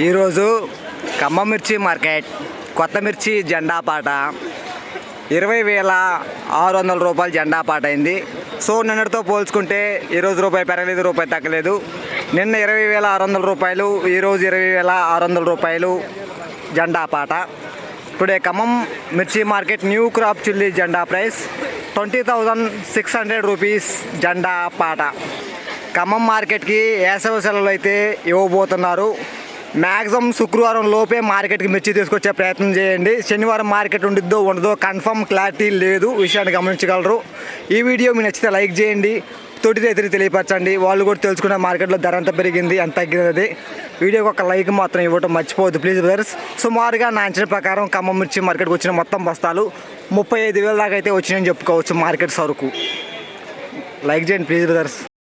ఈరోజు ఖమ్మం మిర్చి మార్కెట్ కొత్త మిర్చి జెండా పాట 20,600 రూపాయలు జెండా పాట అయింది. సో నిన్నటితో పోల్చుకుంటే ఈరోజు రూపాయి పెరగలేదు, రూపాయి తగ్గలేదు. నిన్న 20,600 రూపాయలు, ఈరోజు 20,600 రూపాయలు జెండా పాట. టుడే ఖమ్మం మిర్చి మార్కెట్ న్యూ క్రాప్ చిల్లీ జెండా ప్రైస్ 20,600 రూపీస్ జెండా పాట. ఖమ్మం మార్కెట్కి వేసవి సెలవులు అయితే ఇవ్వబోతున్నారు. మ్యాక్సిమం శుక్రవారం లోపే మార్కెట్కి మిర్చి తీసుకొచ్చే ప్రయత్నం చేయండి. శనివారం మార్కెట్ ఉండిద్దో ఉండదో కన్ఫర్మ్ క్లారిటీ లేదు, విషయాన్ని గమనించగలరు. ఈ వీడియో మీకు నచ్చితే లైక్ చేయండి, తోటి రైతులు తెలియపరచండి, వాళ్ళు కూడా తెలుసుకునే మార్కెట్లో ధర ఎంత పెరిగింది ఎంత తగ్గినది. వీడియోకి ఒక లైక్ మాత్రం ఇవ్వడం మర్చిపోవద్దు ప్లీజ్ బ్రదర్స్. సుమారుగా నా అంచనా ప్రకారం ఖమ్మం మిర్చి మార్కెట్కి వచ్చిన మొత్తం బస్తాలు 35,000 దాకా అయితే వచ్చినాయని చెప్పుకోవచ్చు మార్కెట్ సరుకు. లైక్ చేయండి ప్లీజ్ బ్రదర్స్.